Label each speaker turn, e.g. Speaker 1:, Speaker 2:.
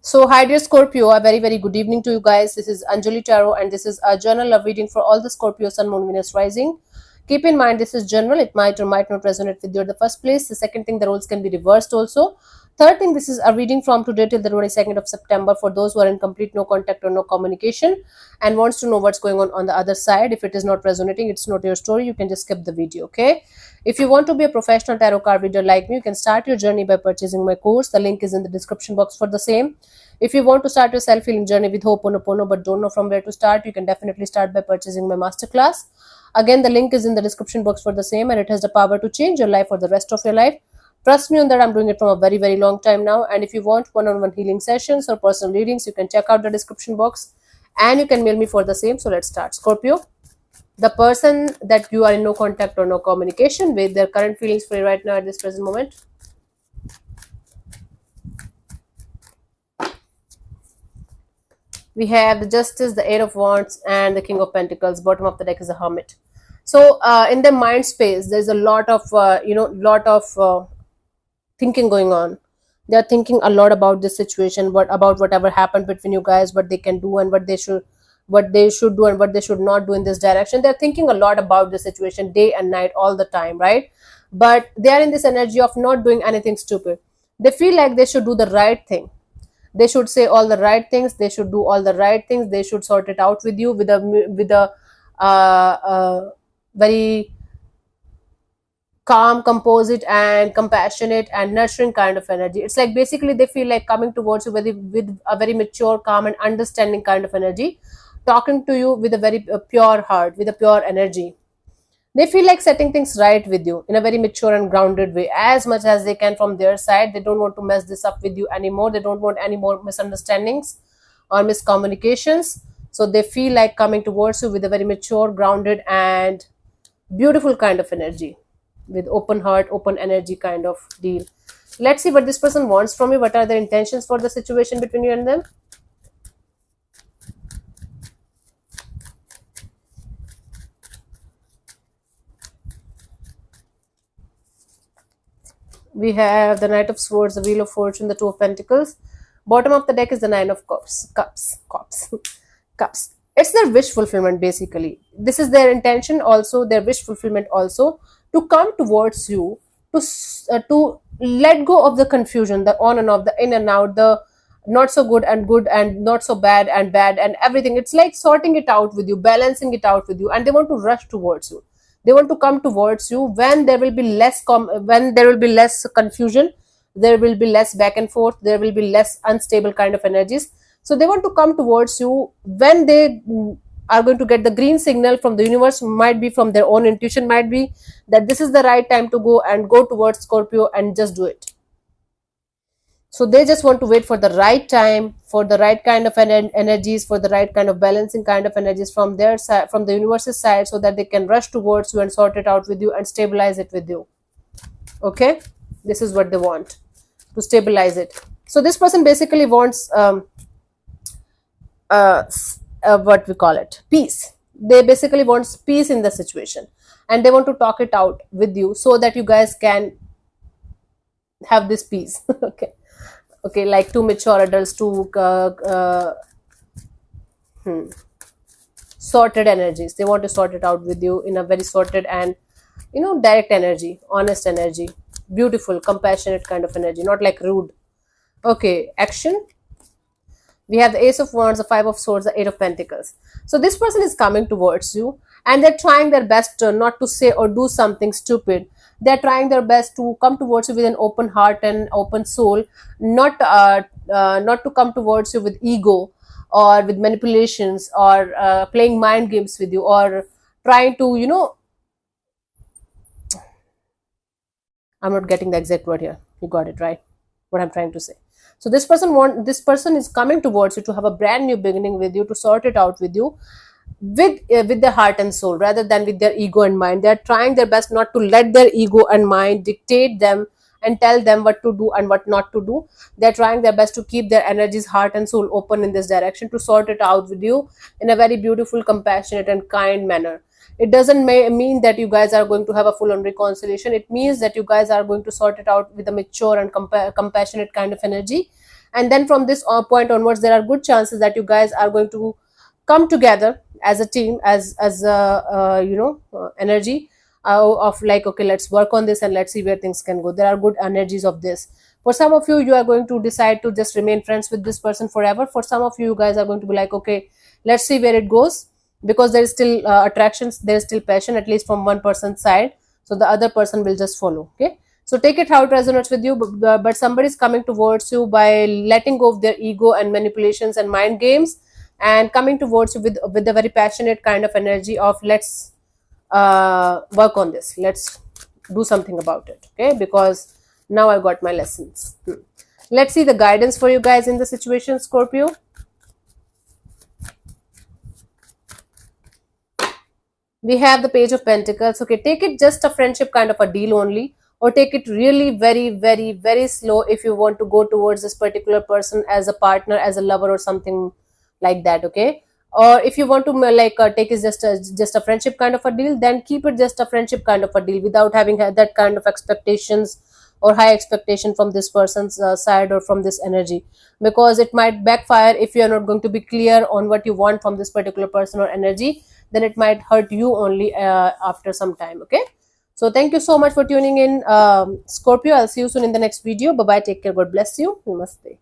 Speaker 1: So, hi dear Scorpio, a very good evening to you guys. This is Anjali Tarot, and this is a journal love reading for all the Scorpio Sun, Moon, Venus rising. Keep in mind, this is general. It might or might not resonate with you at the first place. The second thing, the roles can be reversed also. Third thing, this is a reading from today till the 22nd of September for those who are in complete no contact or no communication and wants to know what's going on the other side. If it is not resonating, it's not your story. You can just skip the video, okay? If you want to be a professional tarot card reader like me, you can start your journey by purchasing my course. The link is in the description box for the same. If you want to start your self-healing journey with Ho'oponopono but don't know from where to start, you can definitely start by purchasing my masterclass. Again, the link is in the description box for the same, and it has the power to change your life for the rest of your life. Trust me on that, I'm doing it from a very long time now. And if you want one-on-one healing sessions or personal readings, you can check out the description box and you can mail me for the same. So let's start. Scorpio, the person that you are in no contact or no communication with, their current feelings for you right now at this present moment. We have the Justice, the Eight of Wands, and the King of Pentacles. Bottom of the deck is the Hermit. So in their mind space, there's a lot of thinking going on. They're thinking a lot about this situation, about whatever happened between you guys, what they can do and what they should do and what they should not do in this direction. They're thinking a lot about the situation day and night all the time, right? But they are in this energy of not doing anything stupid. They feel like they should do the right thing. They should say all the right things. They should do all the right things. They should sort it out with you with a very calm, composite, and compassionate and nurturing kind of energy. It's like basically they feel like coming towards you with a very mature, calm, and understanding kind of energy, talking to you with a very pure heart, with a pure energy. They feel like setting things right with you in a very mature and grounded way as much as they can from their side. They don't want to mess this up with you anymore. They don't want any more misunderstandings or miscommunications. So they feel like coming towards you with a very mature, grounded, and beautiful kind of energy, with open heart, open energy kind of deal. Let's see what this person wants from you. What are their intentions for the situation between you and them? We have the Knight of Swords, the Wheel of Fortune, the Two of Pentacles. Bottom of the deck is the Nine of Cups. It's their wish fulfillment, basically. This is their intention also, their wish fulfillment also, to come towards you, to let go of the confusion, the on and off, the in and out, the not so good and not so bad and everything. It's like sorting it out with you, balancing it out with you, and they want to rush towards you. They want to come towards you when there will be less confusion, there will be less back and forth, there will be less unstable kind of energies. So they want to come towards you when they are going to get the green signal from the universe, might be from their own intuition, might be that this is the right time to go towards Scorpio and just do it. So they just want to wait for the right time, for the right kind of energies, for the right kind of balancing kind of energies from their side, from the universe's side, so that they can rush towards you and sort it out with you and stabilize it with you. Okay, this is what they want, to stabilize it. So this person basically wants what we call it, peace. They basically want peace in the situation, and they want to talk it out with you so that you guys can have this peace. Okay, like two mature adults, two sorted energies. They want to sort it out with you in a very sorted and direct energy, honest energy, beautiful, compassionate kind of energy, not like rude. Okay, action. We have the Ace of Wands, the Five of Swords, the Eight of Pentacles. So this person is coming towards you and they're trying their best not to say or do something stupid. They're trying their best to come towards you with an open heart and open soul, not to come towards you with ego or with manipulations or playing mind games with you or trying to, I'm not getting the exact word here. You got it right, what I'm trying to say. So this person is coming towards you to have a brand new beginning with you, to sort it out with you, with their heart and soul rather than with their ego and mind. They're trying their best not to let their ego and mind dictate them and tell them what to do and what not to do. They're trying their best to keep their energies, heart and soul open in this direction, to sort it out with you in a very beautiful, compassionate and kind manner. It doesn't mean that you guys are going to have a full-on reconciliation. It means that you guys are going to sort it out with a mature and compassionate kind of energy. and then from this point onwards, there are good chances that you guys are going to come together as a team, as a energy of like, okay, let's work on this and let's see where things can go. There are good energies of this. For some of you, you are going to decide to just remain friends with this person forever. For some of you guys are going to be like, okay, let's see where it goes, because there is still attractions, there is still passion, at least from one person's side, so the other person will just follow. Okay, so take it how it resonates with you, but somebody is coming towards you by letting go of their ego and manipulations and mind games, and coming towards you with a very passionate kind of energy of, let's work on this, let's do something about it. Okay, because now I got my lessons. Let's see the guidance for you guys in the situation, Scorpio. We have the Page of Pentacles. Okay, take it just a friendship kind of a deal only, or take it really very, very, very slow if you want to go towards this particular person as a partner, as a lover, or something like that. Okay, or if you want to take it just a friendship kind of a deal, then keep it just a friendship kind of a deal without having had that kind of expectations or high expectation from this person's side or from this energy, because it might backfire if you are not going to be clear on what you want from this particular person or energy. Then it might hurt you only after some time. Okay, so thank you so much for tuning in, Scorpio. I'll see you soon in the next video. Bye bye, take care, God bless you, namaste.